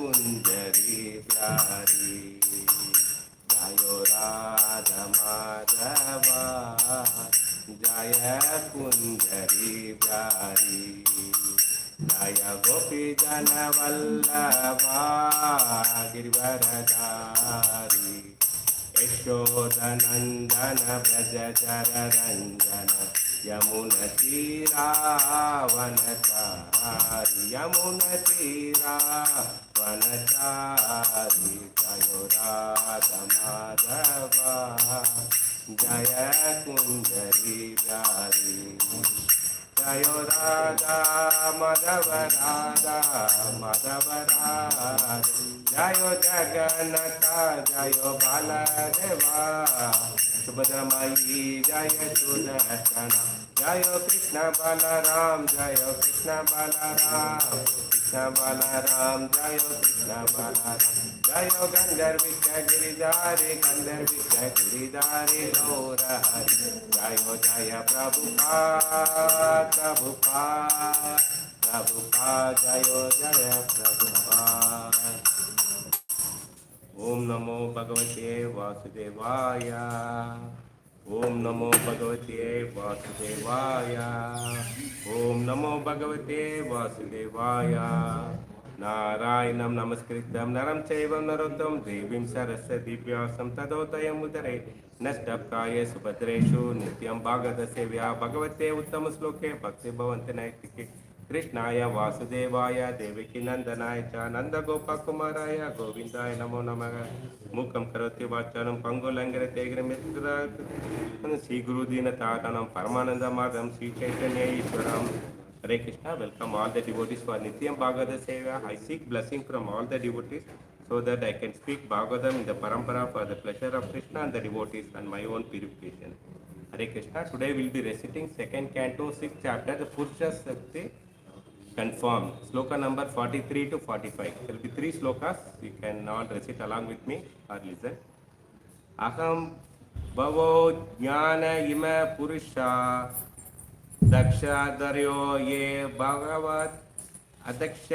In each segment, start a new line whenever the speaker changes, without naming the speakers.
कुंजरी प्यारी जयो राधा माधवा जय कुंजरी प्यारी जय गोपी जन वल्लभा गिरिवरधारी यशोदनंदन व्रज जर रंजन यमुना तीरावनचारी यमुना तीरावनचारी जयो राधा माधवा जय कुंजरी प्यारी जयो राधा माधव राधा माधव राधा जयो जगन्नाथ जयो बालदेवा सुभद्रमयी जय सुदर्शन जयो कृष्ण बलराम जयो कृष्ण बलराम कृष्ण बलराम जयो कृष्ण बलराम जयो गंधर्विक गिरिधारी गंधर्विक गिरिधारी गौर हरि जयो जय प्रभुपाद प्रभुपाद प्रभुपाद जयो जय प्रभुपाद। ओम नमो भगवते वासुदेवाय ओम नमो भगवते वासुदेवाय ओम नमो भगवते वासुदेवाय नारायणं नमस्कृत्यं नरं चैव नरोत्तमं देवीं सरस्वतीं व्यासं ततो जयमुदरे नष्टप्राये सुभद्रेषु नित्यं भागवतसेव्या भगवते उत्तमश्लोके भक्ति भवन्ति नैतिके कृष्णाय वासुदेवाय देवकी नंदनाय च नंदगोपकुमाराय गोविंदाय नमो नमः। मूकं करोति वाचालं पंगुलंघयते गिरिमित्रं श्री गुरुदीनतारणं परमानंदमाधवं श्री चैतन्य ईश्वरं। Hare Krishna, welcome all the devotees for Nityam Bhagavata Seva. I seek blessing from all the devotees so that I can speak Bhagavatam in the parampara for the pleasure of Krishna and the devotees and my own purification. Hare Krishna, today we will be reciting second canto, 6th chapter, the Purusha Sakti confirmed. Sloka number 43 to 45. There will be 3 slokas. You can all recite along with me or listen. Aham bhavo jnana ima purusha दक्षाधर्यो ये भगवत अदक्ष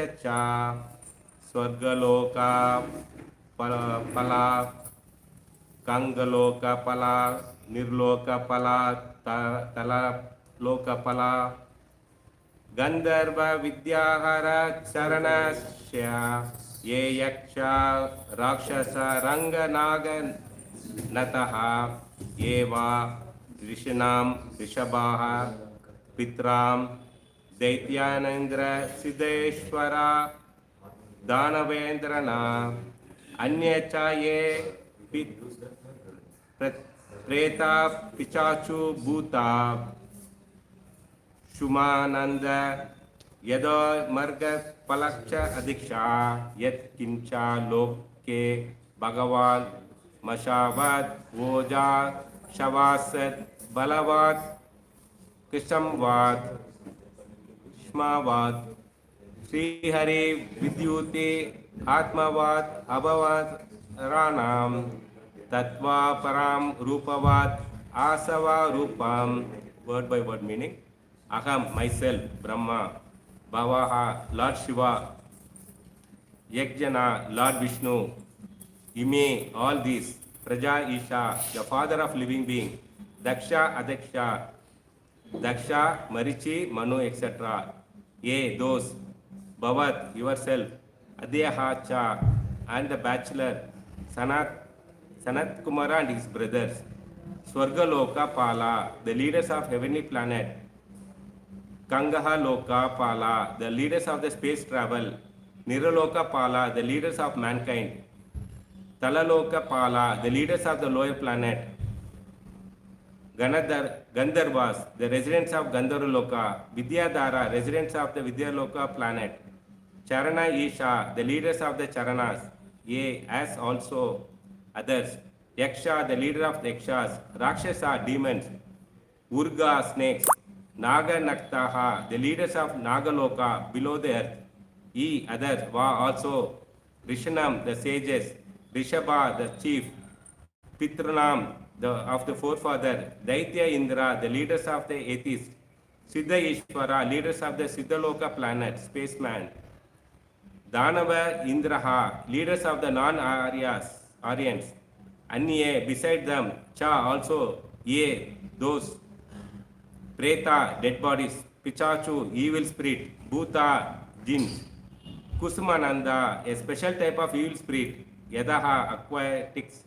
स्वर्गलोका पला कंगलोका पला निर्लोका पला तला लोकपला गंधर्व विद्याहर चरणस्य ये यक्ष राक्षस रंगनाग नतः ये वा ऋषिणां ऋषभाः पित्रां दैत्यानेन्द्र सिद्धेश्वरा दानवेन्द्रना अन्ये च ये प्रेता पिशाचु भूता शुमानंद यदो मर्ग पलक्ष अधिक्षा यत् किंचा लोके भगवान मशावत ओजा शवासत बलवाद कृष्णवाद स्मावाद श्रीहरि विद्युते आत्मवाद अभवाद राणाम तत्वा पराम रूपवाद आसवा रूपम word by word meaning aham myself brahma bhavaha lord shiva yajna lord vishnu ime all these praja isha the father of living being daksha adaksha daksha marichi manu etc ye those bhavat yourself adyaha cha and the bachelor sanat kumara and his brothers swargaloka pala the leaders of heavenly planet kangaha loka pala the leaders of the space travel niraloka pala the leaders of mankind talaloka pala the leaders of the lower planet Gandharvas, the residents of Gandharvaloka, Vidyadhara, residents of the Vidyaloka planet, Charana Isha, the leaders of the Charanas, ye as also others, Yaksha, the leader of the Yakshas, Rakshasa, demons, Urga, snakes, Naga Naktaha, the leaders of Nagaloka, below the earth, ye others, Va also, Rishanam, the sages, Rishabha, the chief, Pitranam, of the forefather, Daitya Indra, the leaders of the atheists, Siddha Ishvara, leaders of the Siddhaloka planet, spaceman, Danava Indraha, leaders of the non-Aryans, Anye, beside them, Cha also, Ye, those, Preta, dead bodies, Pichachu, evil spirit, Bhuta, jinns, Kusumananda, a special type of evil spirit, Yadaha, aquatics,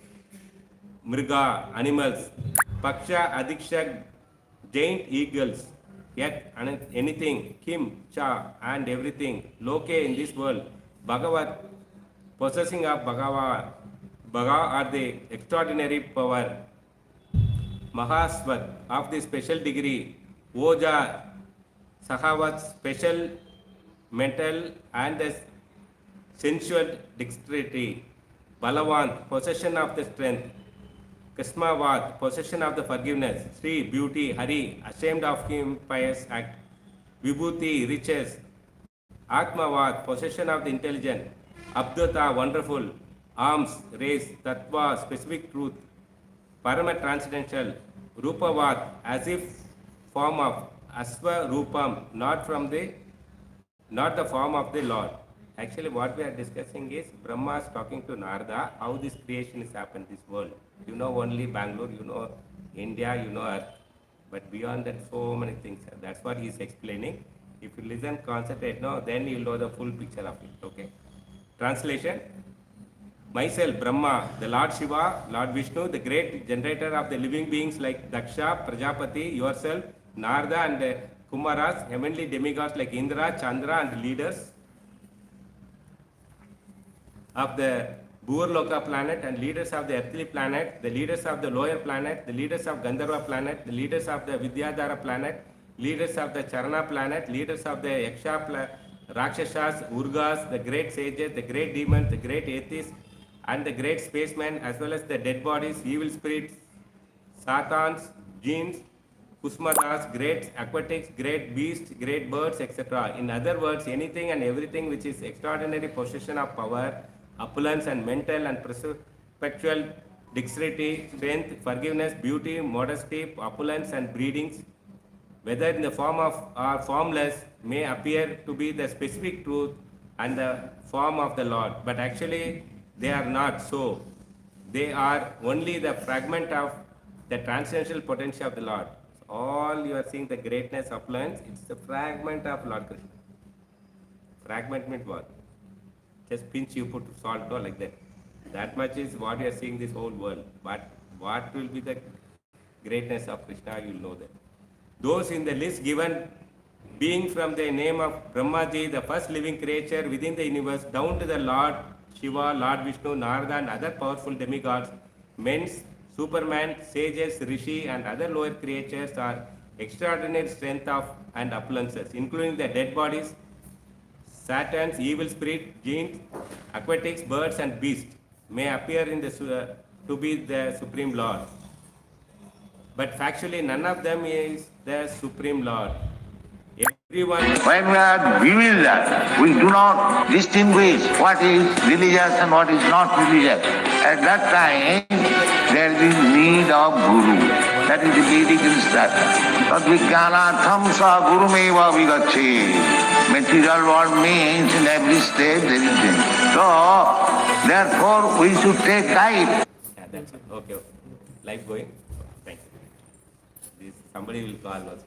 Mriga, animals, Paksha, Adikshak, giant eagles, yet anything, Kim, Cha, and everything, Loke in this world, Bhagavat, possessing of Bhagavat, Bhaga are the extraordinary power, Mahasvat of the special degree, Oja, Sahavat, special mental and the sensual dexterity, Balavant, possession of the strength, Kasmavad, possession of the forgiveness, Sri, beauty, Hari, ashamed of him, pious act, Vibhuti, riches, Atmavad, possession of the intelligent, Abdata, wonderful, arms, race, Tattva, specific truth, Parama, transcendental, Rupavad, as if form of Asva Rupam, not the form of the Lord. Actually, what we are discussing is Brahma is talking to Narada, how this creation has happened, this world. You know only Bangalore, you know India, you know Earth. But beyond that, so many things. That's what he is explaining. If you listen, concentrate, no, then you will know the full picture of it. Okay. Translation. Myself, Brahma, the Lord Shiva, Lord Vishnu, the great generator of the living beings like Daksha, Prajapati, yourself, Narada and Kumaras, heavenly demigods like Indra, Chandra and leaders of the Bhurloka planet and leaders of the earthly planet, the leaders of the lower planet, the leaders of Gandharva planet, the leaders of the Vidyadhara planet, leaders of the Charana planet, leaders of the Yaksha Rakshasas, Urgas, the great sages, the great demons, the great atheists, and the great spacemen, as well as the dead bodies, evil spirits, Satans, jinns, Kusmadas, great aquatics, great beasts, great birds, etc. In other words, anything and everything which is extraordinary possession of power, opulence and mental and perpetual dexterity, strength, forgiveness, beauty, modesty, opulence and breedings, whether in the form of or formless, may appear to be the specific truth and the form of the Lord. But actually, they are not so. They are only the fragment of the transcendental potential of the Lord. All you are seeing the greatness, opulence, it's the fragment of Lord Krishna. Fragment means what? Just pinch, you put salt or like that. That much is what you are seeing this whole world. But what will be the greatness of Krishna, you will know that. Those in the list given being from the name of Brahmaji, the first living creature within the universe, down to the Lord Shiva, Lord Vishnu, Narada and other powerful demigods, men, Superman, sages, rishi and other lower creatures are extraordinary strength of and opulences, including the dead bodies, Saturns, evil spirit, jinns, aquatics, birds and beasts may appear in the to be the Supreme Lord. But factually, none of them is the Supreme Lord. Everyone.
When we are bewildered, we do not distinguish what is religious and what is not religious. At that time, there is need of Guru. That is the Vedic instruction. Tadvijnanatham sa gurumeva vigacche. Material world means in every state there is this. So, therefore, we should take life.
Yeah, that's it. Okay. Life going? Thank you. Somebody will call also.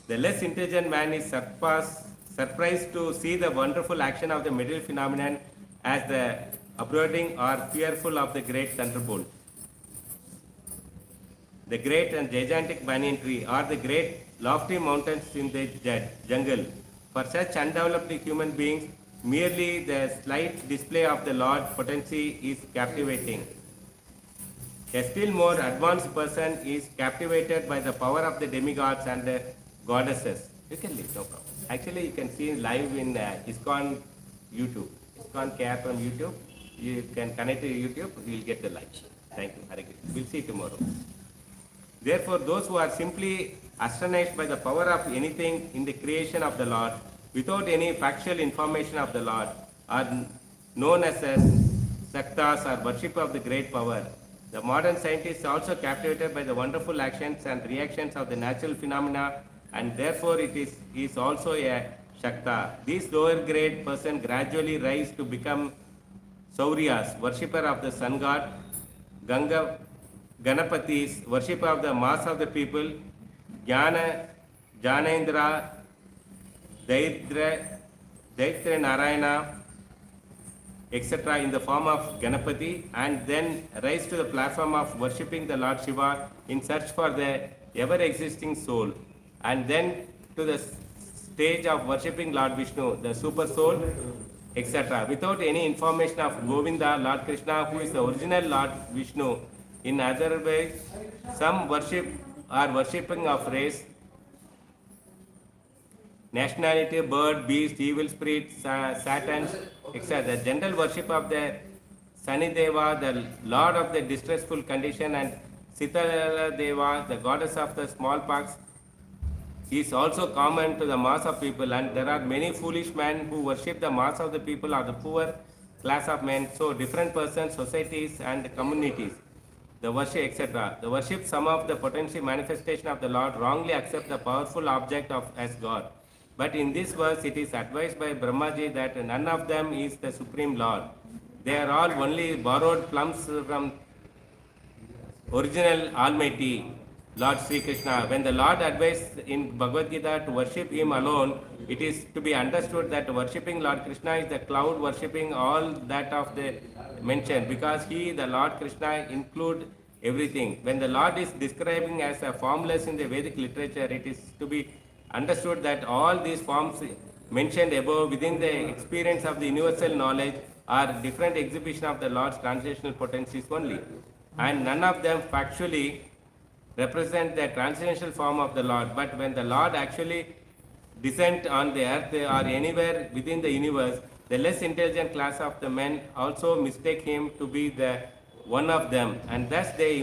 The less intelligent man is surprised to see the wonderful action of the material phenomenon as the uprooting or fearful of the great thunderbolt. The great and gigantic banyan tree or the great lofty mountains in the jungle. For such undeveloped human beings, merely the slight display of the Lord's potency is captivating. A still more advanced person is captivated by the power of the demigods and the goddesses. You can leave, no problem. Actually, you can see live in ISKCON YouTube. ISKCON care from YouTube. You can connect to YouTube, you will get the live. Thank you. Hare Krishna. We'll see you tomorrow. Therefore, those who are simply astonished by the power of anything in the creation of the Lord, without any factual information of the Lord, are known as Saktas or worship of the great power. The modern scientists are also captivated by the wonderful actions and reactions of the natural phenomena, and therefore it is also a Shakta. These lower grade person gradually rise to become Sauryas, worshipper of the sun god, Ganga, Ganapatis, worshipper of the mass of the people, Jnana, Janendra, Daitra Narayana, etc. in the form of Ganapati, and then rise to the platform of worshipping the Lord Shiva in search for the ever existing soul, and then to the stage of worshipping Lord Vishnu, the super soul, etc. Without any information of Govinda, Lord Krishna, who is the original Lord Vishnu. In other ways, some worship are worshipping of race, nationality, bird, beast, evil spirit, Satan, etc. The general worship of the Sanideva, the lord of the distressful condition, and Sitala Deva, the goddess of the smallpox, is also common to the mass of people, and there are many foolish men who worship the mass of the people or the poor class of men. So different persons, societies, and communities, the worship, etc. The worship some of the potential manifestation of the Lord wrongly accept the powerful object of as God. But in this verse, it is advised by Brahmaji that none of them is the Supreme Lord. They are all only borrowed plums from original Almighty, Lord Sri Krishna. When the Lord advised in Bhagavad Gita to worship Him alone, it is to be understood that worshipping Lord Krishna is the cloud worshipping all that of the mentioned, because He, the Lord Krishna, include everything. When the Lord is describing as a formless in the Vedic literature, it is to be understood that all these forms mentioned above within the experience of the universal knowledge are different exhibition of the Lord's transcendental potencies only, and none of them factually represent the transcendental form of the Lord. But when the Lord actually descend on the earth or anywhere within the universe, the less intelligent class of the men also mistake Him to be the one of them, and thus they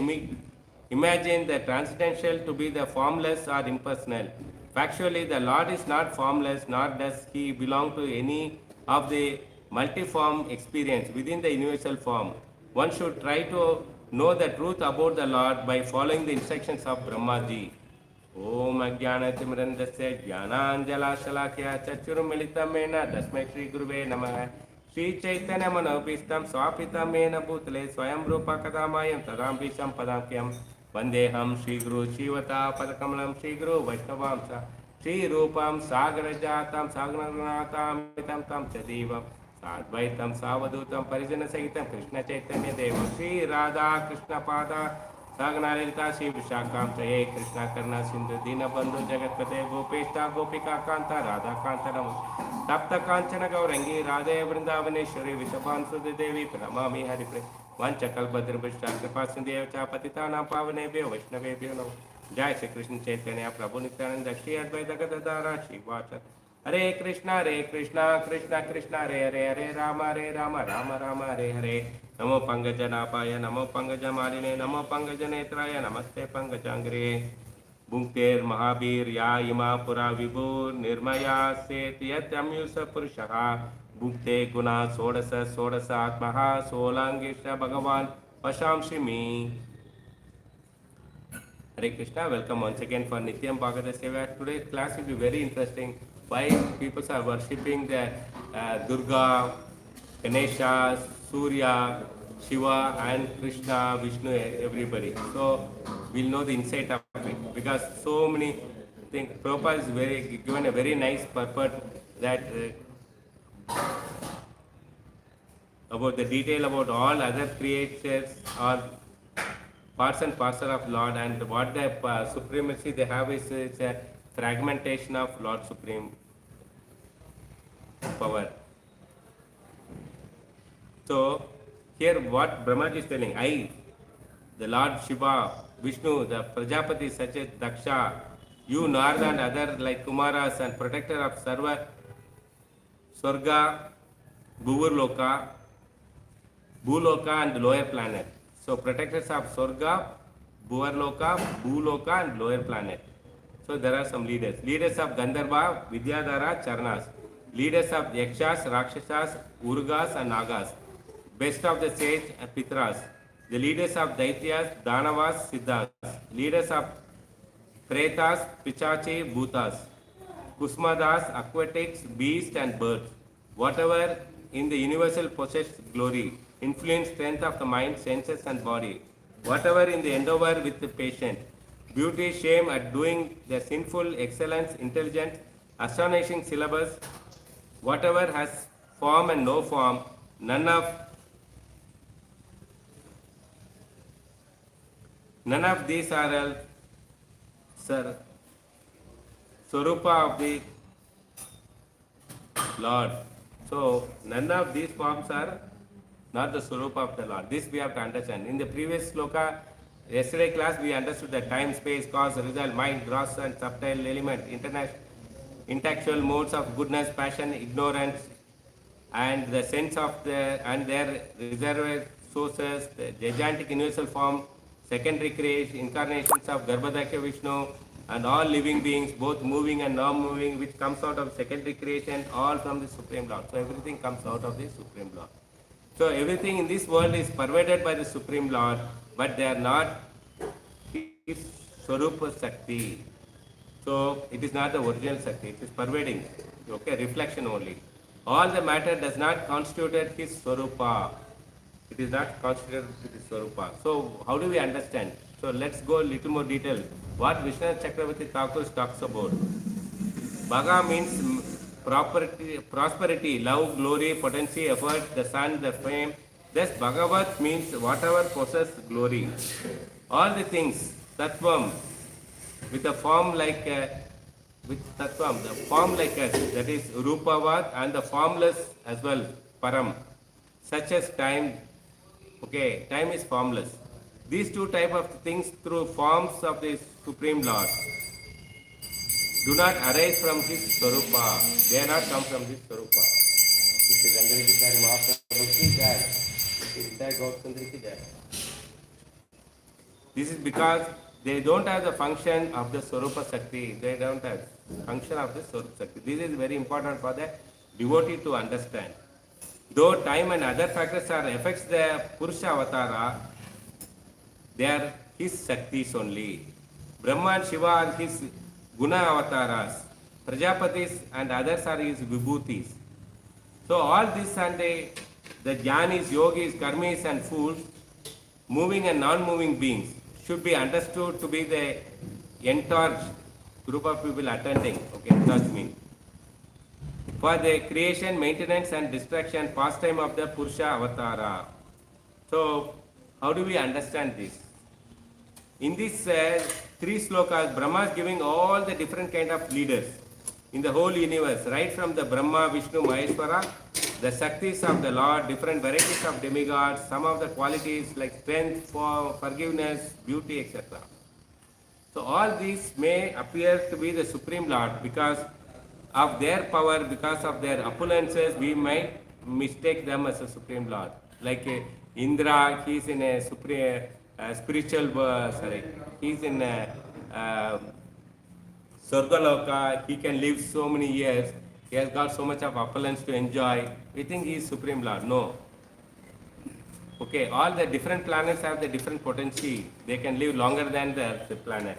imagine the transcendental to be the formless or impersonal. Factually, the Lord is not formless, nor does He belong to any of the multiform experience within the universal form. One should try to know the truth about the Lord by following the instructions of Brahmaji. Om Ajnanatimirandasya Jnananjalashalakhya Chachurmilitamena Tasmai Shri Guruve Namaha Shri Chaitanya Manopistam Swapitamena Bhutale Swayam Rupa Kadamayam Tadambisham Padamkyam Vandeham Shri Guru Shivata Padakamalam Shri Guru Vaishnavamsa Shri Rupam Sagarajatam Sagaranatam Mitam Tam Chadivam Sadvaitam Savadutam Parijana Sahitam Krishna Chaitanya Devam Shri Radha Krishna Pada Saganalita Shri Vishakam Chaye Krishna Karna Sindhu Dina Bandhu Jagatpate Gopeshta Gopika Kanta Radha Kanta Namu Tapta Kanchana Gaurangi Radhe Vrindavaneshwari Vishabhan Sudha Devi Pranamami Haripre Vanchakal Badribhishta Kripa Sindhya Chapatitana Pavanebhyo Vaishnavebhyo Namo Jai Shri Krishna Chaitanya Prabhu Nityananda Shri Advaita Gadadhara Shri Vachar Hare Krishna, Krishna Krishna, Hare Rama, Rama Rama, Hare Namo Pangajanapaya, Namo Pangajamarine, Namo Pangajanetraya, Namaste Pangajangre. Bhukter Mahabir Ya Ima Pura Vibhur Nirmaya Set Yatyamyusa Purushaha Bhukte Guna Sodasa Sodasa Atmaha Solangisha Bhagavan Pashamshimi. Hare Krishna, welcome once again for Nityam Bhagavata Seva. Today's class will be very interesting. Why people are worshipping the Durga, Ganesha, Surya, Shiva and Krishna, Vishnu, everybody. So we'll know the insight of it, because so many things. Prabhupada is given a very nice purport that about the detail about all other creatures or parts and parcel of Lord, and what the supremacy they have is a fragmentation of Lord Supreme power. So here what Brahmaji is telling, I, the Lord Shiva, Vishnu, the Prajapati, Sachet, Daksha, you, Narada and other like Kumaras and protector of Sarva, Swarga, Bhuvurloka, Bhuloka and lower planet. So protectors of Swarga, Bhuvarloka, Bhuloka and lower planet. So there are some leaders. Leaders of Gandharva, Vidyadhara, Charnas. Leaders of Yakshas, Rakshasas, Urgas and Nagas. Best of the sage, Pitras. The leaders of Daityas, Danavas, Siddhas. Leaders of Pretas, Pichachi, Bhutas. Kusmadas, aquatics, beasts and birds. Whatever in the universal possess glory, influence, strength of the mind, senses and body. Whatever in the endeavor with the patient, beauty, shame at doing the sinful, excellence, intelligence, astonishing syllabus, whatever has form and no form, none of these are all, sir, Swarupa of the Lord. So none of these forms are not the Swarupa of the Lord. This we have to understand. In the previous sloka, yesterday class, we understood that time, space, cause, result, mind, gross and subtle element, intellectual modes of goodness, passion, ignorance, and the sense of and their reservoir sources, the gigantic universal form, secondary creation, incarnations of Garbhodakya Vishnu, and all living beings, both moving and non-moving, which comes out of secondary creation, all from the Supreme Lord. So everything comes out of the Supreme Lord. So everything in this world is pervaded by the Supreme Lord, but they are not His Swarupa Sakti. So it is not the original Sakti, it is pervading, okay, reflection only. All the matter does not constitute His Swarupa. It is not constituted His Swarupa. So how do we understand? So let's go a little more detail. What Vishwanath Chakravarti Thakur talks about. Bhaga means prosperity, love, glory, potency, effort, the sun, the fame. Thus Bhagavat means whatever possesses glory. All the things, Tattvam, with a form like with Tattvam, the form like us, that is Rupavad, and the formless as well, Param, such as time. Okay, time is formless. These two type of things through forms of the Supreme Lord do not arise from His Swarupa. They are not come from His Swarupa. This is because they don't have the function of the Swarupa Sakti. They don't have function of the Swarupa Sakti. This is very important for the devotee to understand. Though time and other factors are affects the Purusha Avatara, they are His Shaktis only. Brahma and Shiva are His Guna Avataras. Prajapatis and others are His Vibhutis. So all this and the Jnanis, Yogis, Karmis and fools, moving and non-moving beings, should be understood to be the entourage group of people attending. Okay, entourage means for the creation, maintenance and destruction, pastime of the Purusha Avatara. So how do we understand this? In these three slokas, Brahma is giving all the different kind of leaders in the whole universe, right from the Brahma, Vishnu, Maheshwara, the Shaktis of the Lord, different varieties of demigods, some of the qualities like strength, forgiveness, beauty, etc. So all these may appear to be the Supreme Lord because of their power, because of their opulences, we might mistake them as a Supreme Lord. Like Indra, he is in a supreme spiritual, he is in Sargaloka, he can live so many years, he has got so much of opulence to enjoy. We think he is Supreme Lord. No. Okay, all the different planets have the different potency. They can live longer than the Earth planet.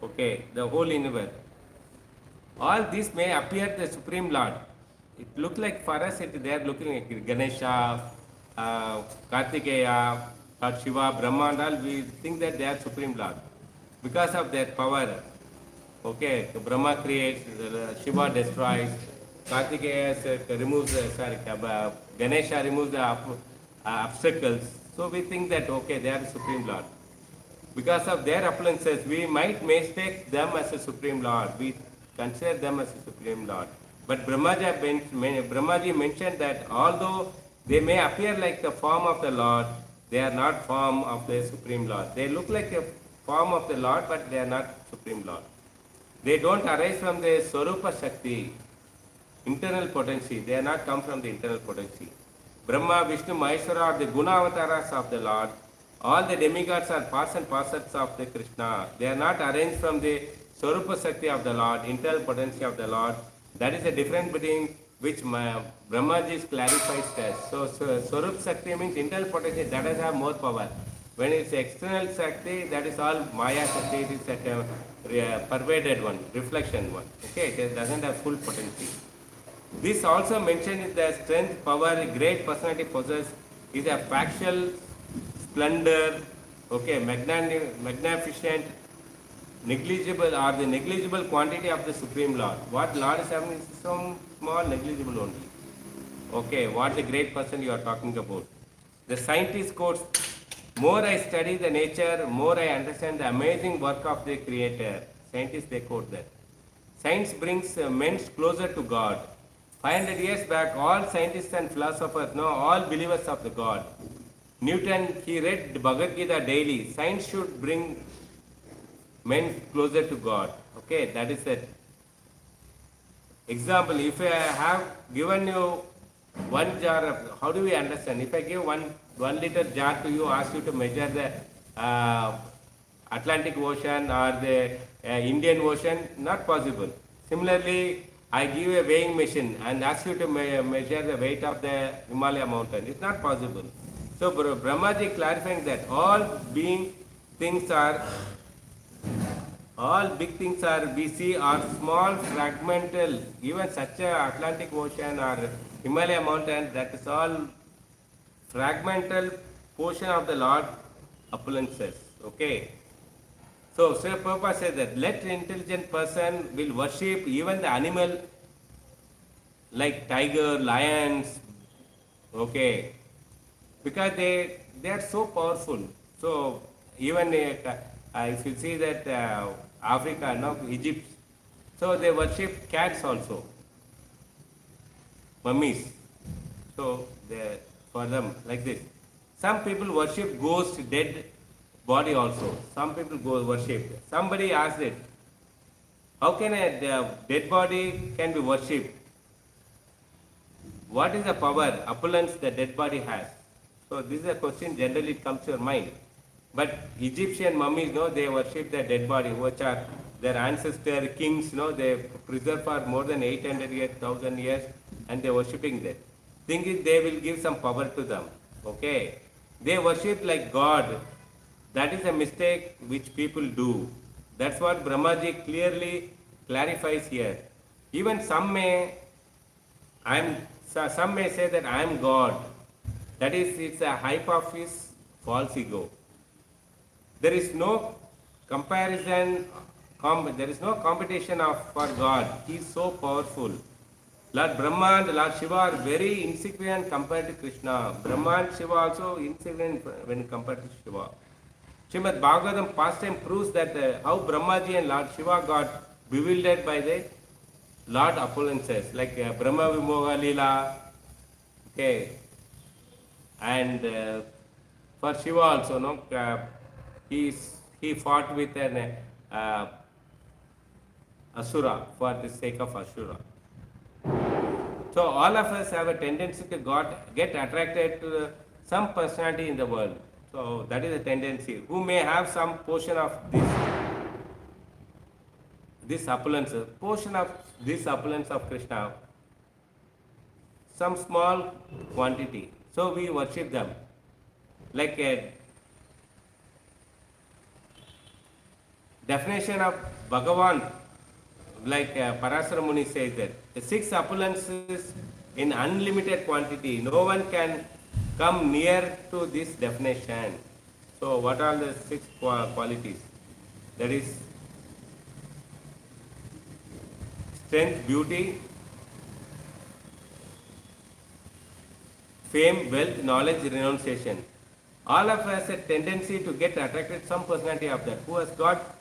Okay, the whole universe. All this may appear the Supreme Lord. It looks like for us, they are looking like Ganesha, Kartikeya, or Shiva, Brahma and all, we think that they are Supreme Lord. Because of their power. Okay, so Brahma creates, Shiva destroys, Kartikeya removes, Ganesha removes the obstacles. So we think that, okay, they are the Supreme Lord. Because of their opulences, we might mistake them as a Supreme Lord. We consider them as a Supreme Lord. But Brahmaji mentioned that although they may appear like the form of the Lord, they are not form of the Supreme Lord. They look like a form of the Lord, but they are not Supreme Lord. They don't arise from the Swarupa Shakti, internal potency. They are not come from the internal potency. Brahma, Vishnu, Maheshwara are the Guna Avataras of the Lord. All the demigods are parts and parcels of the Krishna. They are not arranged from the Swarupa Shakti of the Lord, internal potency of the Lord. That is the difference between which Brahmaji clarifies that. So Swarupa Shakti means internal potency, that has have more power. When it's external Shakti, that is all Maya Shakti, it is like a pervaded one, reflection one. Okay, it doesn't have full potency. This also mentioned is the strength, power, a great personality possess is a factual splendor, okay, magnificent, negligible or the negligible quantity of the Supreme Lord. What Lord is having is some small negligible only. Okay, what the great person you are talking about. The scientist quotes, more I study the nature, more I understand the amazing work of the Creator. Scientists, they quote that. Science brings men closer to God. 500 years back, all scientists and philosophers, no, all believers of the God. Newton, he read the Bhagavad Gita daily. Science should bring men closer to God. Okay, that is it. Example, if I have given you one jar of, how do we understand? If I give one liter jar to you, ask you to measure the Atlantic Ocean or the Indian Ocean, not possible. Similarly, I give a weighing machine and ask you to measure the weight of the Himalaya mountain. It's not possible. So Brahmaji clarifying that all being things are, all big things are we see are small fragmental. Even such a Atlantic Ocean or Himalaya mountain, that is all fragmental portion of the Lord opulences. Okay. So Sri Prabhupada says that let intelligent person will worship even the animal like tiger, lions, okay, because they are so powerful. So even if you see that Africa, no, Egypt, so they worship cats also, mummies. So they, for them like this. Some people worship ghost, dead body also. Some people go worship. Somebody asked it, how can a dead body can be worshipped? What is the power, opulence the dead body has? So this is a question generally it comes to your mind. But Egyptian mummies, no, they worship their dead body, which are their ancestor kings, no, they preserve for more than 800 years, 1000 years, and they are worshipping that. Thinking they will give some power to them. Okay. They worship like God. That is a mistake which people do. That's what Brahmaji clearly clarifies here. Even some may say that I am God. That is, it's a hype of his false ego. There is no comparison, there is no competition for God. He is so powerful. Lord Brahma and Lord Shiva are very insignificant compared to Krishna. Brahma and Shiva also insignificant when compared to Shiva. Srimad Bhagavatam past time proves that how Brahmaji and Lord Shiva got bewildered by the Lord opulences, like Brahma Vimoga Leela, okay, and for Shiva also, no, he fought with an Asura for the sake of Asura. So all of us have a tendency to get attracted to some personality in the world. So that is a tendency. Who may have some portion of this opulence, portion of this opulence of Krishna, some small quantity. So we worship them. Like a definition of Bhagavan, like Parasara Muni says that the 6 opulences in unlimited quantity, no one can come near to this definition. So what are the 6 qualities? That is strength, beauty, fame, wealth, knowledge, renunciation. All of us have a tendency to get attracted to some personality of that. Who has got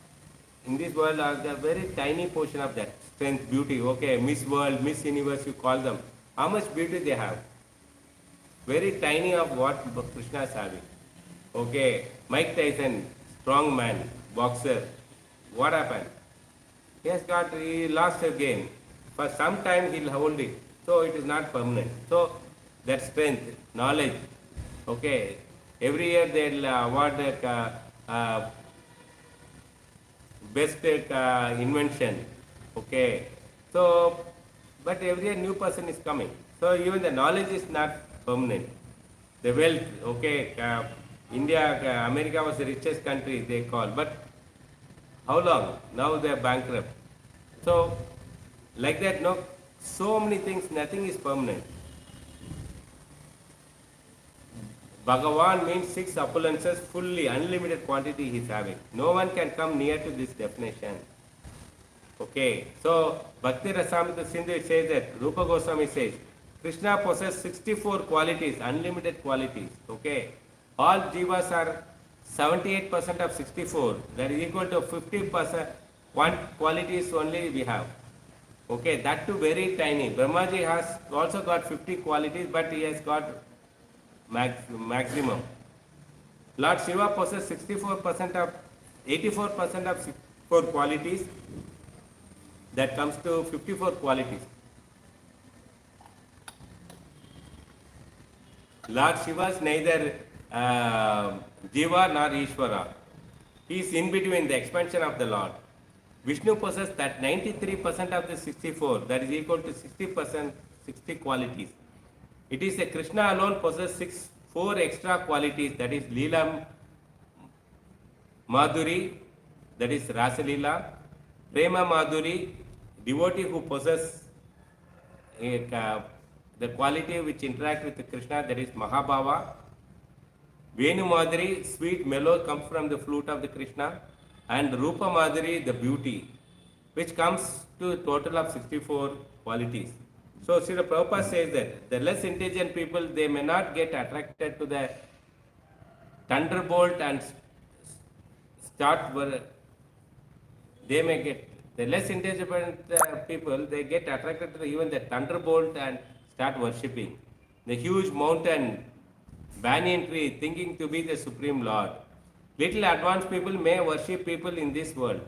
in this world are the very tiny portion of that. Strength, beauty, okay, Miss World, Miss Universe, you call them. How much beauty they have? Very tiny of what Krishna is having. Okay, Mike Tyson, strong man, boxer. What happened? He lost a game. For some time he'll hold it. So it is not permanent. So that strength, knowledge. Okay, every year they'll award the best invention. Okay, so but every year new person is coming. So even the knowledge is not permanent. The wealth, okay, India, America was the richest country, they call. But how long? Now they are bankrupt. So, like that, no, so many things, nothing is permanent. Bhagavan means six opulences, fully unlimited quantity he is having. No one can come near to this definition. Okay, so Bhakti Rasamrita Sindhu says that, Rupa Goswami says, Krishna possesses 64 qualities, unlimited qualities. Okay, all jivas are 78% of 64, that is equal to 50% one qualities only we have. Okay, that too very tiny. Brahmaji has also got 50 qualities, but he has got maximum. Lord Shiva possesses 64% of 84% of 64 qualities. That comes to 54 qualities. Lord Shiva is neither Jiva nor Ishvara. He is in between, the expansion of the Lord. Vishnu possesses that 93% of the 64, that is equal to 60%, 60 qualities. It is a Krishna alone possesses 4 extra qualities, that is Leela Madhuri, that is Rasa Leela, Prema Madhuri, devotee who possess the quality which interact with Krishna, that is Mahabhava. Venu Madhuri, sweet mellow, comes from the flute of the Krishna. And Rupa Madhuri, the beauty, which comes to a total of 64 qualities. So Srila Prabhupada says that the less intelligent people, they may not get attracted to the thunderbolt and start, they may get, the less intelligent people, they get attracted to even the thunderbolt and start worshipping the huge mountain, banyan tree, thinking to be the Supreme Lord. Little advanced people may worship people in this world.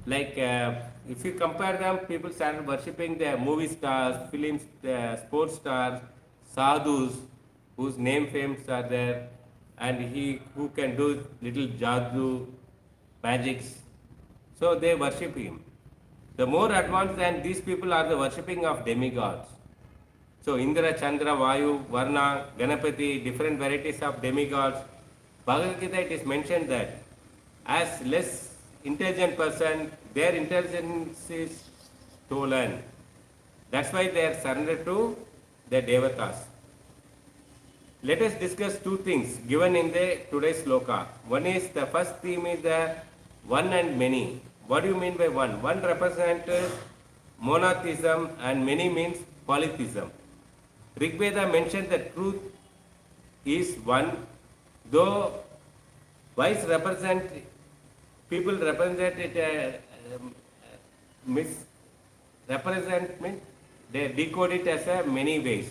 Like if you compare them, people started worshipping the movie stars, film sports stars, sadhus, whose name fames are there, and he who can do little jadoo, magics. So they worship him. The more advanced than these people are the worshipping of demigods. So Indra, Chandra, Vayu, Varna, Ganapati, different varieties of demigods. Bhagavad Gita, it is mentioned that as less intelligent person, their intelligence is stolen. That's why they are surrendered to the devatas. Let us discuss two things given in the today's sloka. One is, the first theme is the one and many. What do you mean by one? One represents monotheism and many means polytheism. Rig Veda mentioned that truth is one, though wise represent, people represent it, misrepresent, they decode it as a many ways.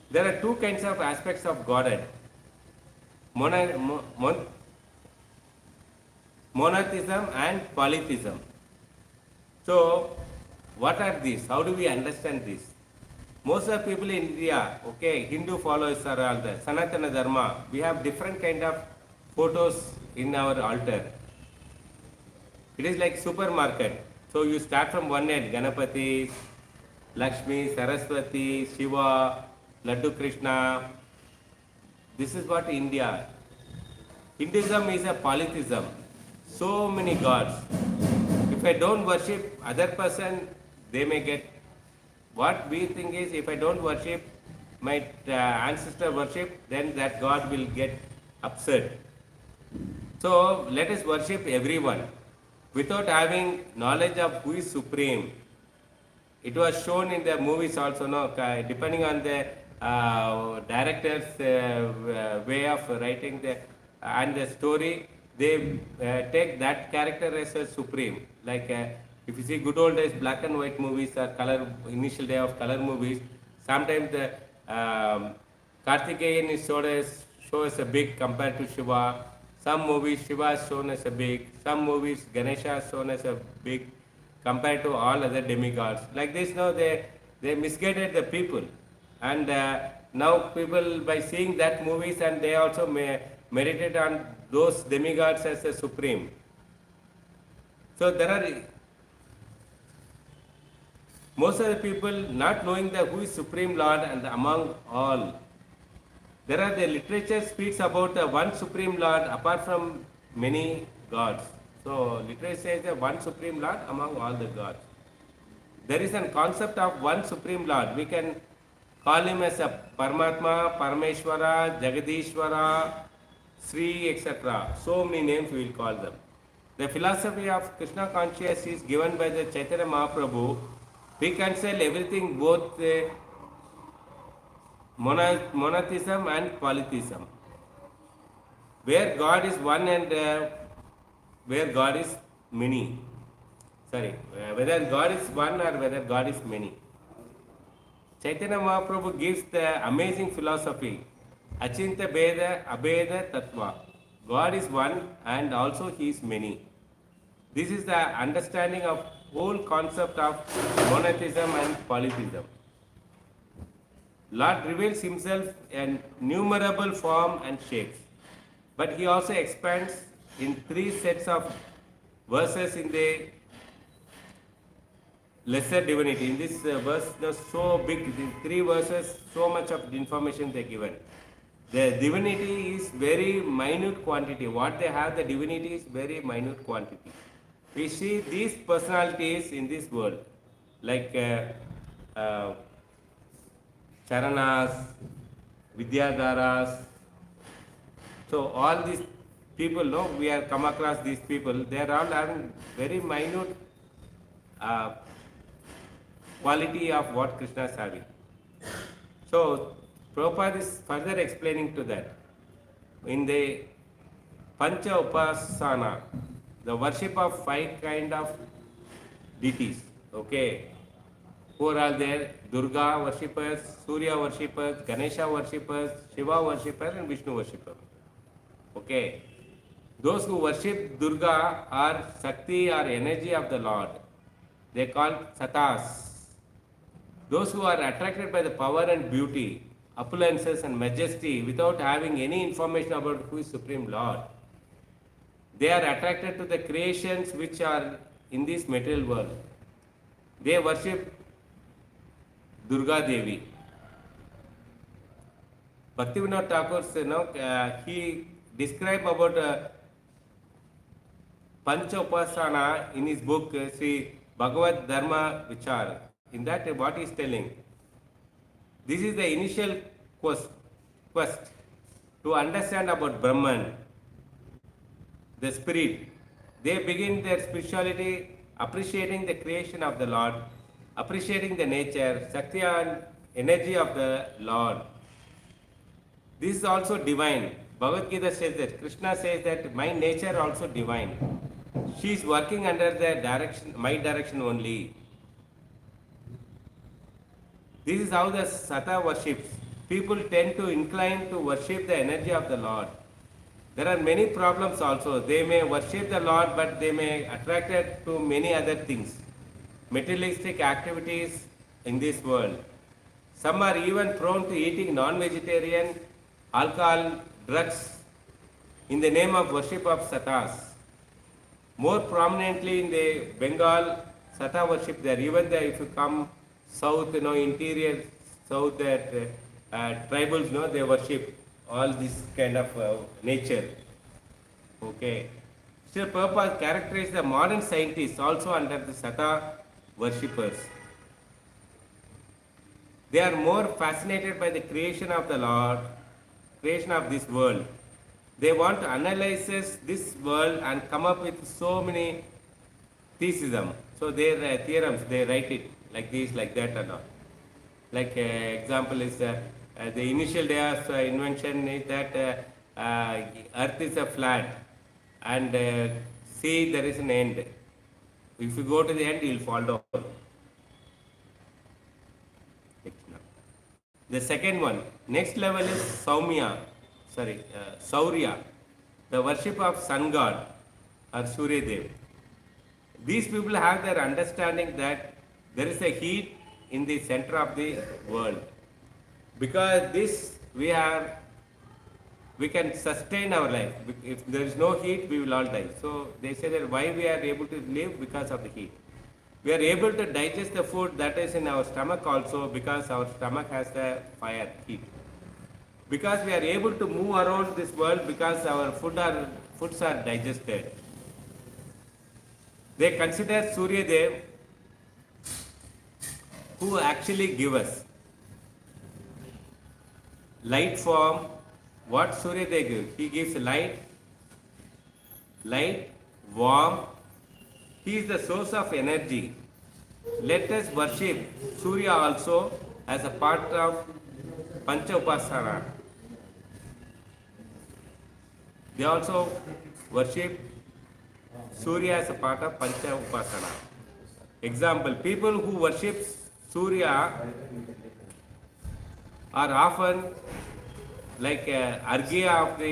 There are two kinds of aspects of Godhead. Monotheism and polytheism. So, what are these? How do we understand this? Most of the people in India, okay, Hindu followers are all there. Sanatana Dharma, we have different kind of photos in our altar. It is like supermarket. So you start from one end, Ganapati, Lakshmi, Saraswati, Shiva, Laddu Krishna. This is what India. Hinduism is a polytheism. So many gods. If I don't worship other person, they may get. What we think is, if I don't worship my ancestor worship, then that God will get upset. So let us worship everyone without having knowledge of who is supreme. It was shown in the movies also, no? Depending on the director's way of writing and the story, they take that character as a supreme. Like if you see good old days black and white movies or color, initial day of color movies, sometimes the Kartikeyan is shown as a big compared to Shiva. Some movies Shiva is shown as a big. Some movies Ganesha is shown as a big compared to all other demigods. Like this, now they misguided the people, and now people, by seeing that movies, and they also meditate on those demigods as a supreme. So there are most of the people not knowing who is Supreme Lord, and among all, There are the literature speaks about the one supreme Lord apart from many gods. So literature says the one supreme Lord among all the gods. There is a concept of one supreme Lord. We can call him as a Paramatma, Parameshwara, Jagadishwara, Sri, etc. So many names we will call them. The philosophy of Krishna consciousness is given by the Chaitanya Mahaprabhu. We cancel everything, both monotheism and polytheism. Where God is one and where God is many. Whether God is one or whether God is many. Chaitanya Mahaprabhu gives the amazing philosophy. Achinta Beda Abeda Tattva. God is one and also He is many. This is the understanding of whole concept of monotheism and polytheism. Lord reveals Himself in innumerable form and shapes, but He also expands in 3 sets of verses in the lesser divinity. In this verse, so big, in 3 verses, so much of information they given. The divinity is very minute quantity. What they have, the divinity is very minute quantity. We see these personalities in this world, like Charanas, Vidyadharas. So all these people, no, we have come across these people. They are all having very minute quality of what Krishna is having. So Prabhupada is further explaining to that. In the Pancha Upasana, the worship of 5 kind of deities, okay, who are all there? Durga worshippers, Surya worshippers, Ganesha worshippers, Shiva worshippers and Vishnu worshippers. Okay. Those who worship Durga are Shakti or energy of the Lord. They call Satas. Those who are attracted by the power and beauty, opulences and majesty without having any information about who is Supreme Lord, they are attracted to the creations which are in this material world. They worship Durga Devi. Bhaktivinoda Thakur, he described about Pancha Upasana in his book Sri Bhagavad Dharma Vichar. In that, what he is telling, this is the initial quest to understand about Brahman, the spirit. They begin their spirituality appreciating the creation of the Lord, appreciating the nature, Shakti and energy of the Lord. This is also divine. Bhagavad Gita says that, Krishna says that my nature also divine. She is working under the direction, my direction only. This is how the Sata worships. People tend to incline to worship the energy of the Lord. There are many problems also. They may worship the Lord, but they may attracted to many other things, materialistic activities in this world. Some are even prone to eating non-vegetarian, alcohol, drugs in the name of worship of Satas. More prominently in the Bengal, Sata worship there. Even there, if you come south, interior south, that tribals, they worship all this kind of nature. Okay. Still, Prabhupada characterized the modern scientists also under the Sata worshippers. They are more fascinated by the creation of the Lord, creation of this world. They want to analyze this world and come up with so many theism. So their theorems, they write it like this, like that and all. Like example is the initial day of invention is that earth is a flat and see there is an end. If you go to the end, you will fall down. The second one, next level is Saurya, the worship of sun god or Surya Dev. These people have their understanding that there is a heat in the center of the world. Because this we can sustain our life. If there is no heat, we will all die. So they say that why we are able to live? Because of the heat. We are able to digest the food that is in our stomach also because our stomach has the fire, heat. Because we are able to move around this world because our foods are digested. They consider Surya Dev who actually give us light form. What Surya Dev gives? He gives light, warm. He is the source of energy. Let us worship Surya also as a part of Pancha Upasana. They also worship Surya as a part of Pancha Upasana. Example, people who worship Surya are often like Argya of the...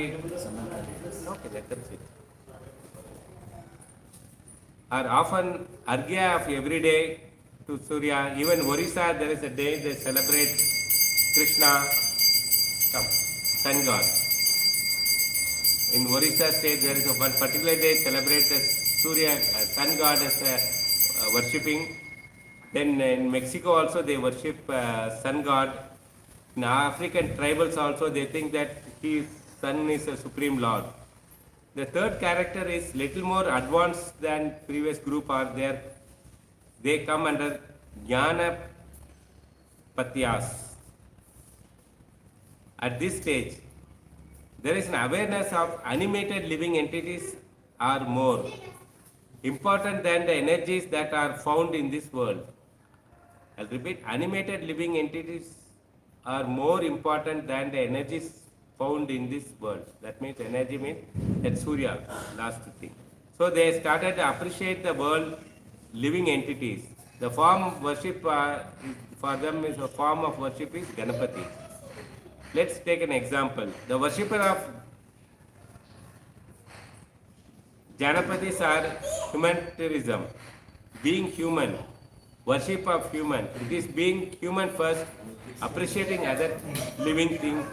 Okay, that's it. Are often Argya of every day to Surya. Even Orissa, there is a day they celebrate Krishna, sun god. In Orissa state, there is a one particular day celebrate the Surya, sun god as worshipping. Then in Mexico also they worship sun god. In African tribals also they think that sun is a supreme lord. The third character is little more advanced than previous group are there. They come under Jnana Patyas. At this stage, there is an awareness of animated living entities are more important than the energies that are found in this world. I'll repeat, animated living entities are more important than the energies found in this world. That means energy means that Surya, last thing. So they started to appreciate the world living entities. The form worship for them is a form of worship is Ganapati. Let's take an example. The worshipper of Janapatis are humanitarianism, being human, worship of human. It is being human first, appreciating other living things.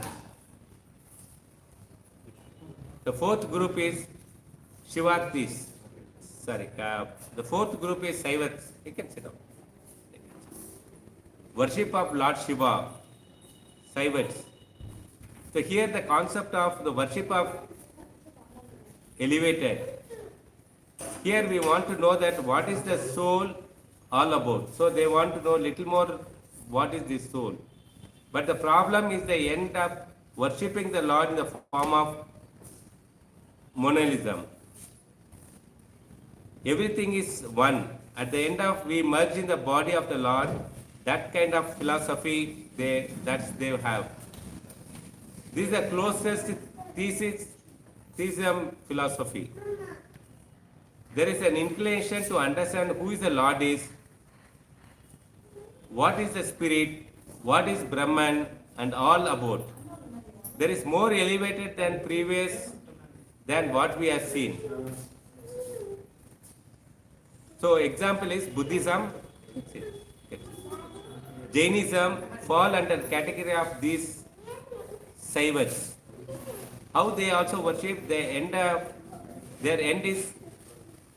The fourth group is Shivatis. The fourth group is Saivats. You can sit down. Worship of Lord Shiva, Saivats. So here the concept of the worship of elevated. Here we want to know that what is the soul all about. So they want to know little more what is this soul. But the problem is they end up worshipping the Lord in the form of monism. Everything is one. At the end of we merge in the body of the Lord. That kind of philosophy they have. This is the closest theism philosophy. There is an inclination to understand who is the Lord is, what is the spirit, what is Brahman, and all about. There is more elevated than previous than what we have seen. So example is Buddhism, Jainism fall under category of these Saivats. How they also worship, their end is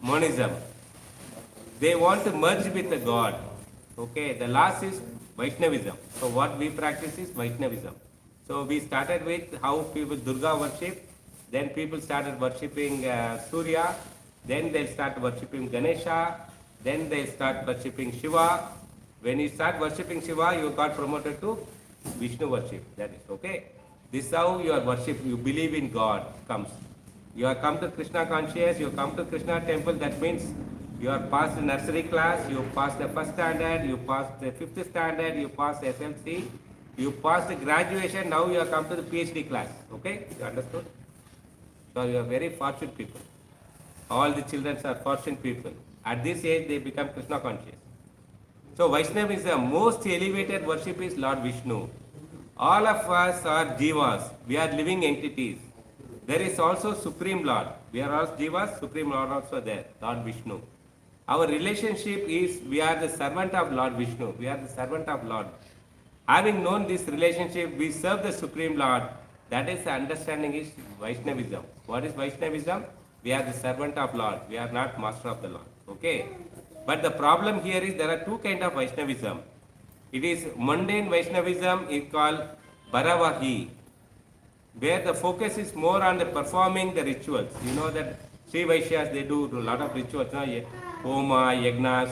monism. They want to merge with the God. Okay, the last is Vaishnavism. So what we practice is Vaishnavism. So we started with how people Durga worship, then people started worshipping Surya, then they start worshipping Ganesha, then they start worshipping Shiva. When you start worshipping Shiva, you got promoted to Vishnu worship. That is okay. This is how your worship, you believe in God comes. You have come to Krishna conscious, you come to Krishna temple, that means you are past the nursery class, you passed the first standard, you passed the fifth standard, you passed SLC, you passed the graduation, now you have come to the PhD class. Okay? You understood? So you are very fortunate people. All the children are fortunate people. At this age, they become Krishna conscious. So Vaishnavism, most elevated worship is Lord Vishnu. All of us are jivas. We are living entities. There is also Supreme Lord. We are all jivas, Supreme Lord also there, Lord Vishnu. Our relationship is, we are the servant of Lord Vishnu. We are the servant of Lord. Having known this relationship, we serve the Supreme Lord. That is the understanding is Vaishnavism. What is Vaishnavism? We are the servant of Lord. We are not master of the Lord. Okay? But the problem here is there are two kinds of Vaishnavism. It is mundane Vaishnavism is called Bharavahi. where the focus is more on the performing the rituals. You know that Sri Vaishyas, they do a lot of rituals, no? Homa, yagnas,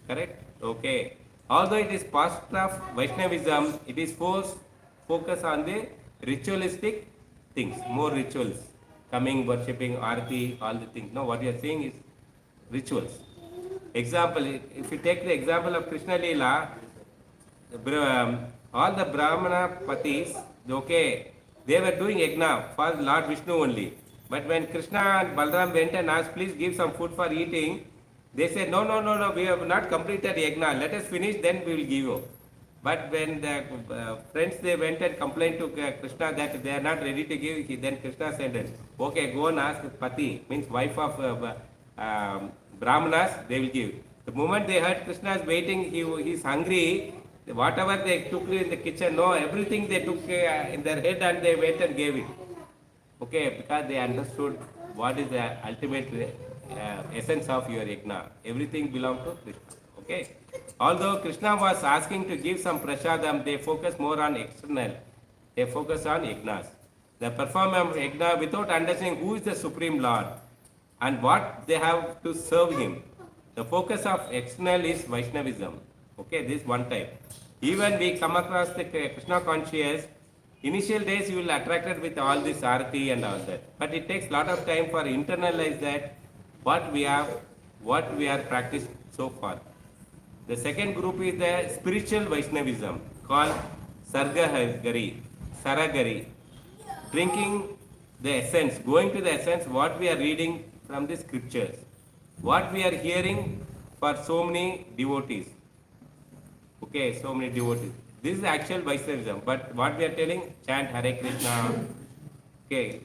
correct? Okay. Although it is part of Vaishnavism, it is focus on the ritualistic things, more rituals, coming, worshipping, arati, all the things. No, what you are saying is rituals. Example, if you take the example of Krishna Leela, all the Brahmana patis, okay, they were doing yagna for Lord Vishnu only. But when Krishna and Balram went and asked, please give some food for eating, they said, no, no, no, no, we have not completed yagna. Let us finish, then we will give you. But when the friends, they went and complained to Krishna that they are not ready to give, then Krishna said, okay, go and ask Pati, means wife of Brahmanas, they will give. The moment they heard Krishna is waiting, he is hungry, whatever they took in the kitchen, no, everything they took in their head and they went and gave it. Okay, because they understood what is the ultimate essence of your yajna. Everything belongs to Krishna. Okay. Although Krishna was asking to give some prasadam, they focus more on external. They focus on yajnas. The performance of yajna without understanding who is the Supreme Lord and what they have to serve him. The focus of external is Vaishnavism. Okay, this one type. Even we come across the Krishna conscious, initial days you will attracted with all this arati and all that. But it takes lot of time for internalize that what we are practiced so far. The second group is the spiritual Vaishnavism called Saragari, drinking the essence, going to the essence, what we are reading from the scriptures, what we are hearing for so many devotees. Okay, so many devotees. This is actual Vaishnavism, but what we are telling, chant Hare Krishna. Okay,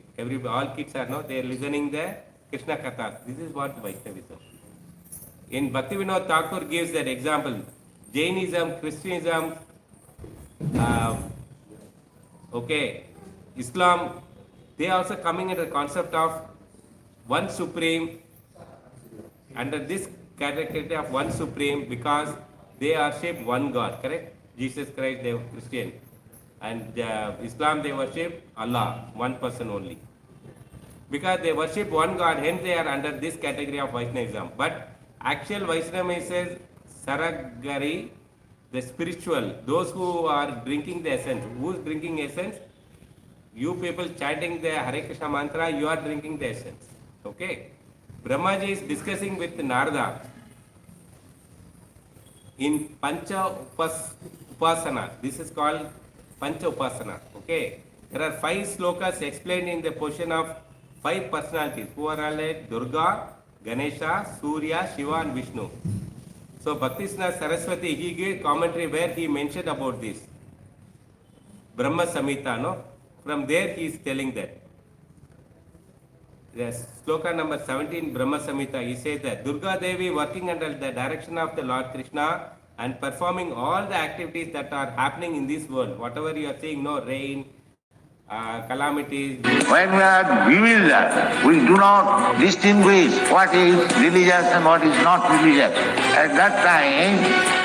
all kids are they are listening the Krishna Kathas. This is what Vaishnavism. In Bhakti Vinod Thakur gives that example. Jainism, Christianism, okay, Islam, they are also coming at the concept of one supreme, under this category of one supreme, because they worship one God, correct? Jesus Christ, they were Christian. And Islam, they worship Allah, one person only. Because they worship one God, hence they are under this category of Vaishnavism. But actual Vaishnavism is Saragari, the spiritual, those who are drinking the essence. Who is drinking essence? You people chanting the Hare Krishna mantra, you are drinking the essence. Okay? Brahmaji is discussing with Narada in Pancha Upasana. This is called Pancha Upasana. Okay? There are 5 slokas explained in the portion of 5 personalities who are all like Durga, Ganesha, Surya, Shiva and Vishnu. So Bhaktisna Saraswati, he gave commentary where he mentioned about this. Brahma Samhita, no? From there he is telling that. Yes, sloka number 17, Brahma Samhita, he says that Durga Devi working under the direction of the Lord Krishna and performing all the activities that are happening in this world. Whatever you are seeing, no rain, calamities.
When we are bewildered, we do not distinguish what is religious and what is not religious. At that time,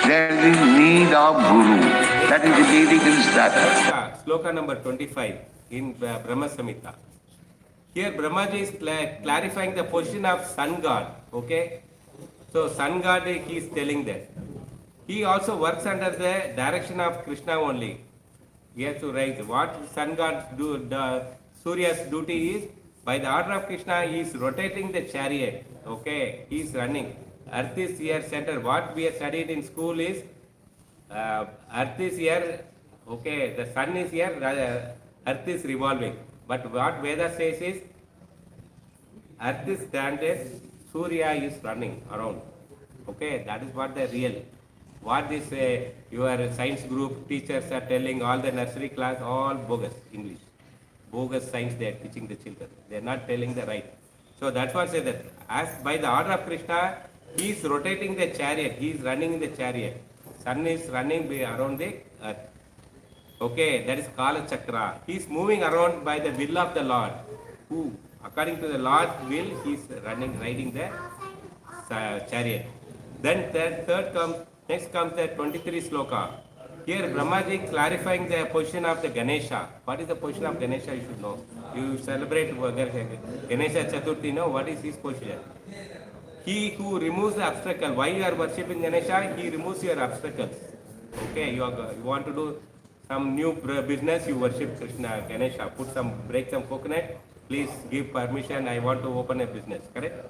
there is need of Guru. That is the Vedic instruction.
Sloka number 25 in Brahma Samhita. Here Brahmaji is clarifying the position of Sun God. Okay? So Sun God, he is telling that. He also works under the direction of Krishna only. He has to rise. What Sun God do, Surya's duty is, by the order of Krishna, he is rotating the chariot. Okay? He is running. Earth is here center. What we have studied in school is, Earth is here, okay, the sun is here, Earth is revolving. But what Veda says is, Earth is standing, Surya is running around. Okay, that is what the real. What this your science group teachers are telling, all the nursery class, all bogus English. Bogus science they are teaching the children. They are not telling the right. So that's what say that. As by the order of Krishna, he is rotating the chariot. He is running in the chariot. Sun is running around the earth. Okay, that is Kala Chakra. He is moving around by the will of the Lord. Who, according to the Lord's will, he is riding the chariot. Then next comes the 23 sloka. Here Brahmaji clarifying the position of the Ganesha. What is the position of Ganesha you should know. You celebrate Ganesha Chaturthi, know what is his position. He who removes the obstacle. Why you are worshipping Ganesha? He removes your obstacles. Okay, you want to do some new business, you worship Krishna, Ganesha. Break some coconut. Please give permission. I want to open a business. Correct?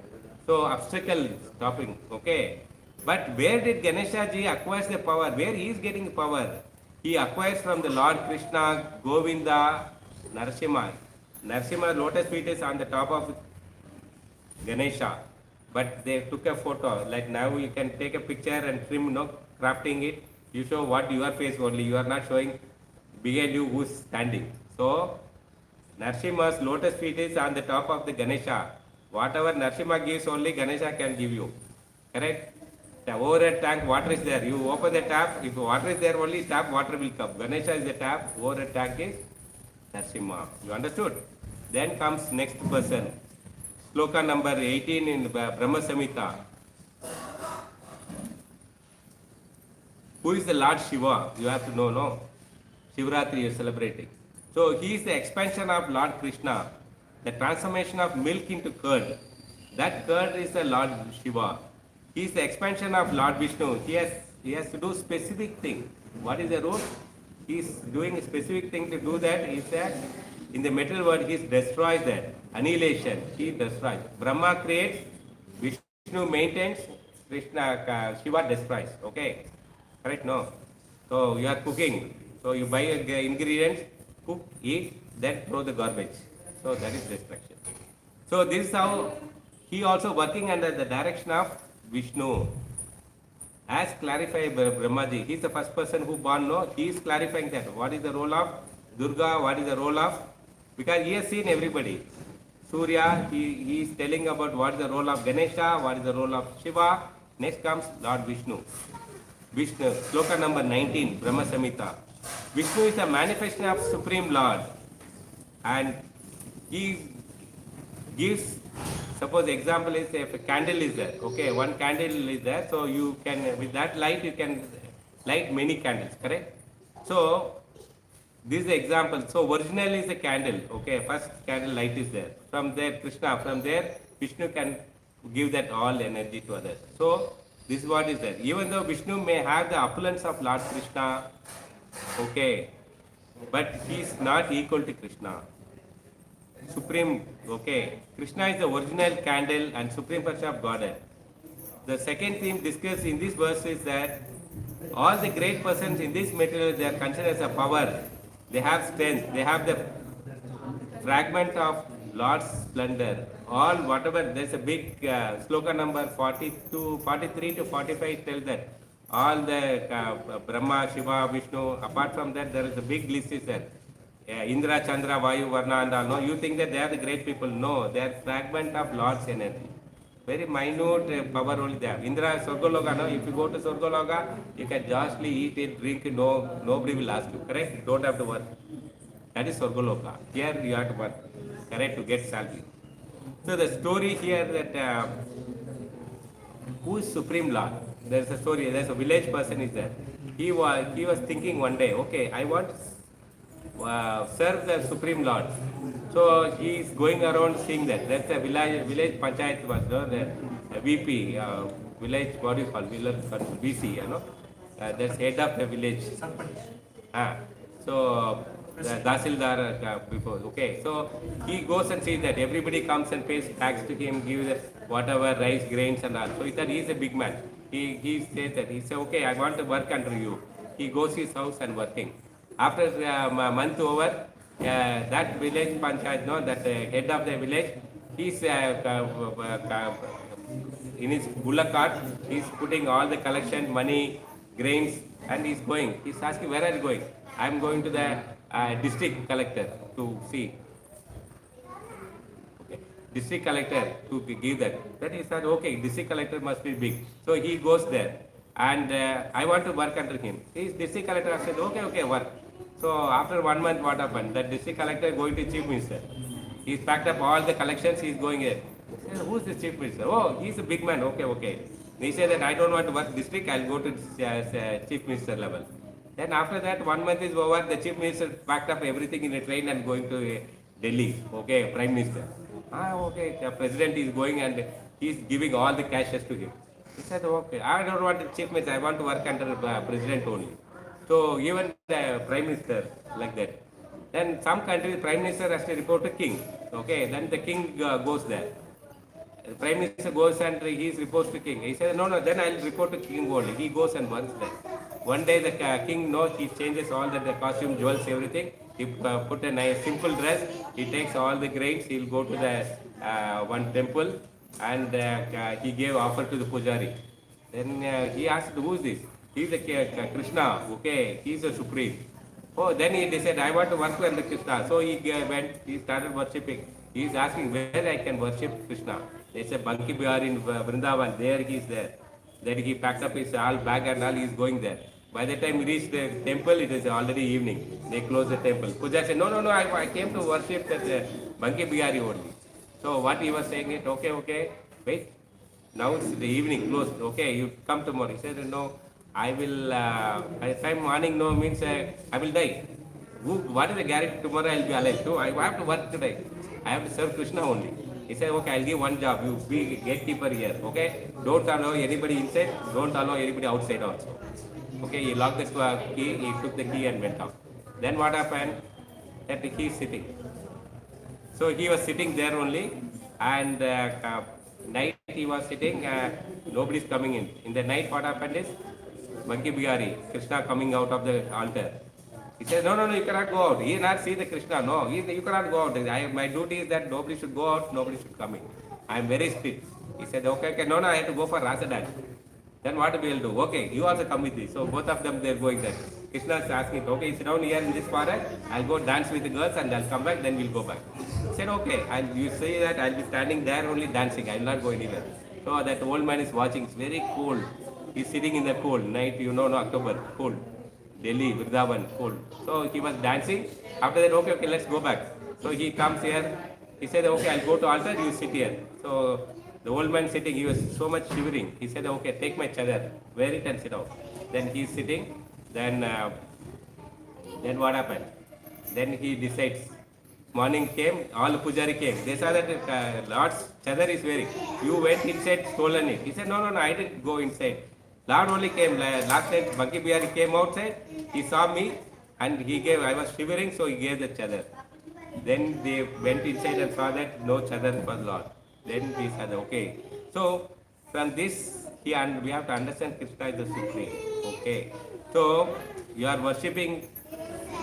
So obstacle stopping. Okay. But where did Ganesha ji acquires the power? Where he is getting power? He acquires from the Lord Krishna, Govinda, Narasimha. Narasimha lotus feet is on the top of Ganesha. But they took a photo. Like now you can take a picture and trim, crafting it. You show what your face only. You are not showing behind you who's standing. So Narasimha's lotus feet is on the top of the Ganesha. Whatever Narasimha gives, only Ganesha can give you. Correct? The overhead tank, water is there. You open the tap. If water is there, only tap, water will come. Ganesha is the tap. Overhead tank is Narasimha. You understood? Then comes next person. Sloka number 18 in Brahma Samhita. Who is the Lord Shiva? You have to know, no? Shivratri you are celebrating. So he is the expansion of Lord Krishna, the transformation of milk into curd. That curd is the Lord Shiva. He is the expansion of Lord Vishnu. He has to do specific thing. What is the rule? He is doing a specific thing to do that. Is that in the material world he destroys that. Annihilation. He destroys. Brahma creates, Vishnu maintains, Krishna, Shiva destroys. Okay? Correct? No. So you are cooking. So you buy ingredients, cook, eat, then throw the garbage. So that is destruction. So this is how he also working under the direction of Vishnu. As clarified by Brahmaji, he is the first person who born, no? He is clarifying that. What is the role of Durga? What is the role of? Because he has seen everybody. Surya, he is telling about what is the role of Ganesha, what is the role of Shiva. Next comes Lord Vishnu. Vishnu, sloka number 19, Brahma Samhita. Vishnu is a manifestation of Supreme Lord. And he gives, suppose example is if a candle is there, okay, one candle is there, so you can, with that light, you can light many candles, correct? So, this is the example. So, original is a candle, okay, first candle light is there. From there, Krishna, from there, Vishnu can give that all energy to others. So, this is what is there. Even though Vishnu may have the opulence of Lord Krishna, okay, but he is not equal to Krishna. Supreme, okay. Krishna is the original candle and Supreme Person of Godhead. The second theme discussed in this verse is that all the great persons in this material, they are considered as a power. They have strength. They have the fragment of Lord's splendor. All whatever, there's a big sloka number 43 to 45 tells that all the Brahma, Shiva, Vishnu, apart from that, there is a big list is there. Indra, Chandra, Vayu, Varna and all. No, you think that they are the great people. No, they are fragment of Lord's energy. Very minute power only they have. Indra, Swargaloka, no, if you go to Swargaloka, you can justly eat it, drink it, no, nobody will ask you, correct? You don't have to work. That is Swargaloka. Here you have to work, correct, to get salary. So the story here that who is Supreme Lord? There is a story, there is a village person is there. He was thinking one day, okay, I want serve the Supreme Lord. So he is going around seeing that. That's a village panchayat was there, the VP, village, what do you call, VC, you know. That's head of the village. So the Dasildar before, okay. So he goes and sees that everybody comes and pays tax to him, gives whatever rice, grains and all. So he said he is a big man. He says that, he said, okay, I want to work under you. He goes to his house and working. After a month over, that village panchayat, no, that head of the village, he's in his bullock cart, he's putting all the collection, money, grains, and he's going. He's asking, where are you going? I'm going to the district collector to see. Okay. District collector to give that. Then he said, okay, district collector must be big. So he goes there. And I want to work under him. His district collector said, okay, work. So after 1 month, what happened? The district collector going to chief minister. He's packed up all the collections, he's going here. Said, who's the chief minister? Oh, he's a big man. Okay. He said that I don't want to work district, I'll go to chief minister level. Then after that, 1 month is over, the chief minister packed up everything in a train and going to Delhi. Okay, prime minister. Okay, the president is going and he's giving all the cashes to him. He said, okay, I don't want the chief minister, I want to work under president only. So even the prime minister like that. Then some countries, prime minister has to report to king. Okay, then the king goes there. The prime minister goes and he reports to king. He says, no, no, then I'll report to king only. He goes and works there. One day the king knows, he changes all the costume, jewels, everything. He put a nice simple dress. He takes all the grains. He'll go to the one temple and he gave offer to the pujari. Then he asked, who is this? He's a Krishna. Okay, he's a supreme. Oh, then he decided, I want to work with the Krishna. So he went, he started worshipping. He is asking where I can worship Krishna. They said Banki Bihar in Vrindavan, there he is there. Then he packed up his all bag and all, he is going there. By the time he reached the temple, it is already evening. They closed the temple. Puja said, no, no, no, I came to worship that Banki Bihari only. So what he was saying is, okay, wait. Now it's the evening, closed. Okay, you come tomorrow. He said, no, I will, by the time morning, no, means I will die. What is the guarantee tomorrow I will be alive? So I have to work today. I have to serve Krishna only. He said, okay, I'll give one job. You be gatekeeper here. Okay? Don't allow anybody inside. Don't allow anybody outside also. Okay, he locked the key. He took the key and went out. Then what happened? That he is sitting. So he was sitting there only. And night he was sitting. Nobody is coming in. In the night what happened is, Banki Bihari, Krishna coming out of the altar. He said, no, you cannot go out. He did not see the Krishna. No, you cannot go out. My duty is that nobody should go out, nobody should come in. I am very strict. He said, okay, no, I have to go for Rasa dance. Then what we will do? Okay, you also come with me. So both of them, they are going there. Krishna is asking, okay, sit down here in this forest. I'll go dance with the girls and I'll come back, then we'll go back. He said, okay, and you say that I'll be standing there only dancing. I will not go anywhere. So that old man is watching. It's very cold. He's sitting in the cold. Night, no, October, cold. Delhi, Vrindavan, cold. So he was dancing. After that, okay, let's go back. So he comes here. He said, okay, I'll go to altar, you sit here. So the old man sitting, he was so much shivering. He said, okay, take my chadar, wear it and sit down. Then he is sitting. Then what happened? Then he decides. Morning came, all the pujari came. They saw that Lord's chadar is wearing. You went inside, stolen it. He said, no, I didn't go inside. Lord only came. Last night, Banki Bihari came outside. He saw me and he gave, I was shivering, so he gave the chadar. Then they went inside and saw that no chadar for Lord. Then we said, okay. So from this, we have to understand Krishna is the Supreme. Okay. So you are worshipping,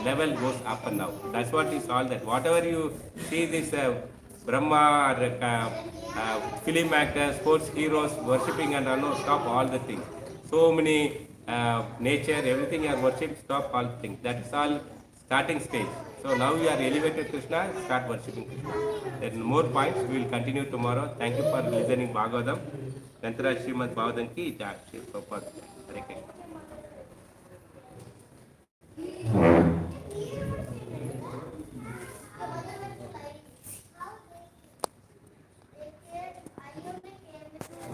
level goes up and down. That's what is all that. Whatever you see this Brahma or film actors, sports heroes worshipping and stop all the things. So many nature, everything you are worshipping, stop all things. That is all starting stage. So now you are elevated Krishna, start worshipping Krishna. There are more points, we will continue tomorrow. Thank you for listening Bhagavatam. Nantara Srimad Bhagavatam ki jai.